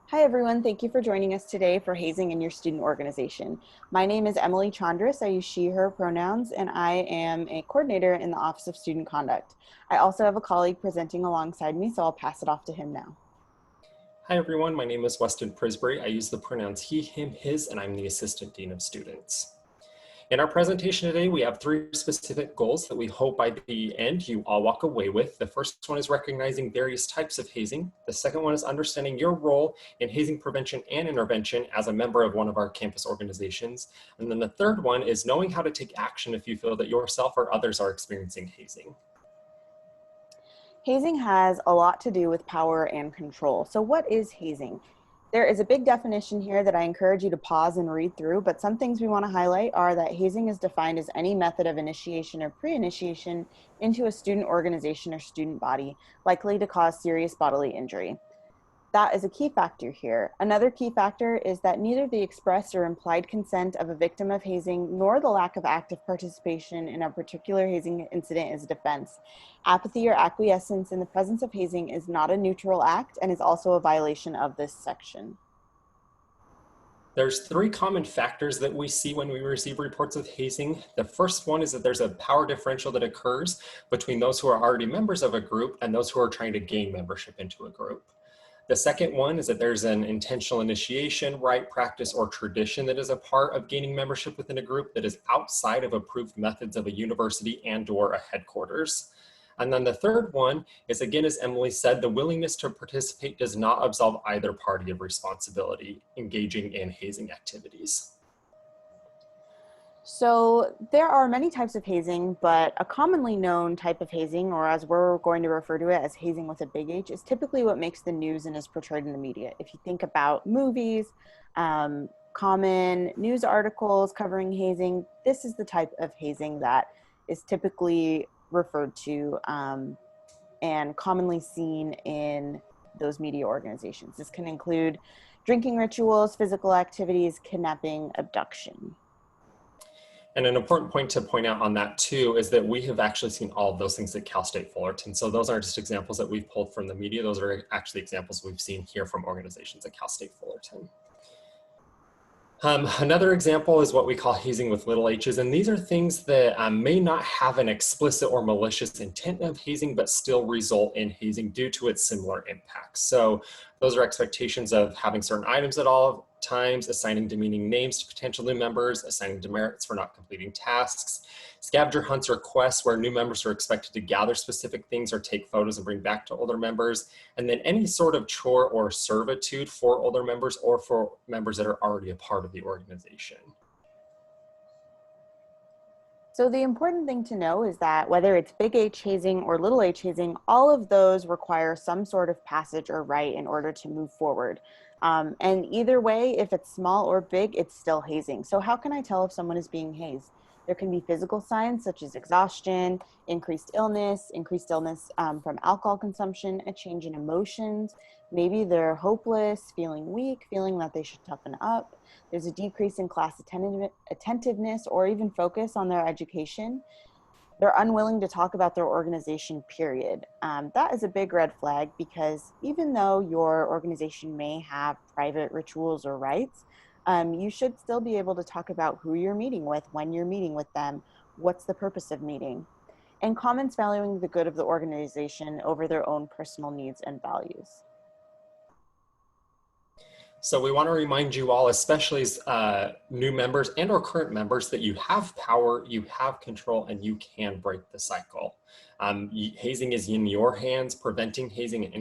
Hi everyone, thank you for joining us today for Hazing in Your Student Organization. My name is Emily Chandris. I use she, her pronouns, and I am a coordinator in the Office of Student Conduct. I also have a colleague presenting alongside me, so I'll pass it off to him now. Hi everyone, my name is Weston Prisbury. I use the pronouns he, him, his, and I'm the Assistant Dean of Students. In our presentation today, we have 3 specific goals that we hope by the end you all walk away with. The first one is recognizing various types of hazing. The second one is understanding your role in hazing prevention and intervention as a member of one of our campus organizations. And then the third one is knowing how to take action if you feel that yourself or others are experiencing hazing. Hazing has a lot to do with power and control. So what is hazing? There is a big definition here that I encourage you to pause and read through, but some things we want to highlight are that hazing is defined as any method of initiation or pre-initiation into a student organization or student body likely to cause serious bodily injury. That is a key factor here. Another key factor is that neither the express or implied consent of a victim of hazing nor the lack of active participation in a particular hazing incident is a defense. Apathy or acquiescence in the presence of hazing is not a neutral act and is also a violation of this section. There's 3 common factors that we see when we receive reports of hazing. The first one is that there's a power differential that occurs between those who are already members of a group and those who are trying to gain membership into a group. The second one is that there's an intentional initiation, right, practice, or tradition that is a part of gaining membership within a group that is outside of approved methods of a university and/or a headquarters. And then the third one is, again, as Emily said, the willingness to participate does not absolve either party of responsibility engaging in hazing activities. So there are many types of hazing, but a commonly known type of hazing, or as we're going to refer to it as hazing with a big H, is typically what makes the news and is portrayed in the media. If you think about movies, common news articles covering hazing, this is the type of hazing that is typically referred to and commonly seen in those media organizations. This can include drinking rituals, physical activities, kidnapping, abduction. And an important point to point out on that too is that we have actually seen all of those things at Cal State Fullerton. So those aren't just examples that we've pulled from the media, those are actually examples we've seen here from organizations at Cal State Fullerton. Another example is what we call hazing with little h's, and these are things that may not have an explicit or malicious intent of hazing, but still result in hazing due to its similar impacts. So those are expectations of having certain items at all times, assigning demeaning names to potential new members, assigning demerits for not completing tasks, scavenger hunts or quests where new members are expected to gather specific things or take photos and bring back to older members, and then any sort of chore or servitude for older members or for members that are already a part of the organization. So the important thing to know is that whether it's big H hazing or little h hazing, all of those require some sort of passage or right in order to move forward. And either way, if it's small or big, it's still hazing. So how can I tell if someone is being hazed? There can be physical signs such as exhaustion, increased illness from alcohol consumption, a change in emotions. Maybe they're hopeless, feeling weak, feeling that they should toughen up. There's a decrease in class attentiveness or even focus on their education. They're unwilling to talk about their organization, period. That is a big red flag because even though your organization may have private rituals or rights, you should still be able to talk about who you're meeting with, when you're meeting with them, what's the purpose of meeting, and comments valuing the good of the organization over their own personal needs and values. So we want to remind you all, especially as new members and or current members, that you have power, you have control, and you can break the cycle. Hazing is in your hands. Preventing hazing and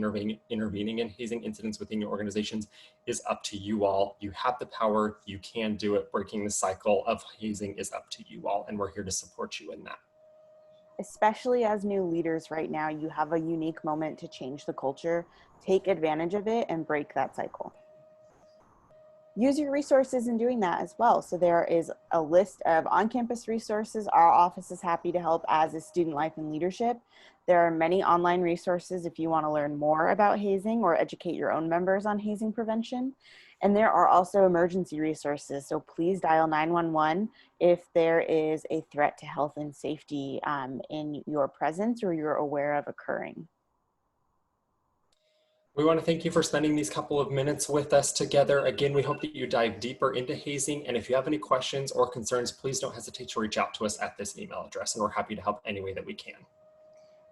intervening in hazing incidents within your organizations is up to you all. You have the power, you can do it. Breaking the cycle of hazing is up to you all, and we're here to support you in that. Especially as new leaders right now, you have a unique moment to change the culture. Take advantage of it and break that cycle. Use your resources in doing that as well. So there is a list of on-campus resources. Our office is happy to help, as is Student Life and Leadership. There are many online resources if you want to learn more about hazing or educate your own members on hazing prevention. And there are also emergency resources. So please dial 911 if there is a threat to health and safety in your presence or you're aware of occurring. We want to thank you for spending these couple of minutes with us together. Again, we hope that you dive deeper into hazing. And if you have any questions or concerns, please don't hesitate to reach out to us at this email address, and we're happy to help any way that we can.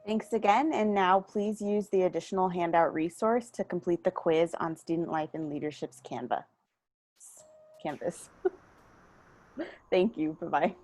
Thanks again. And now please use the additional handout resource to complete the quiz on Student Life and Leadership's Canvas. Thank you. Bye-bye.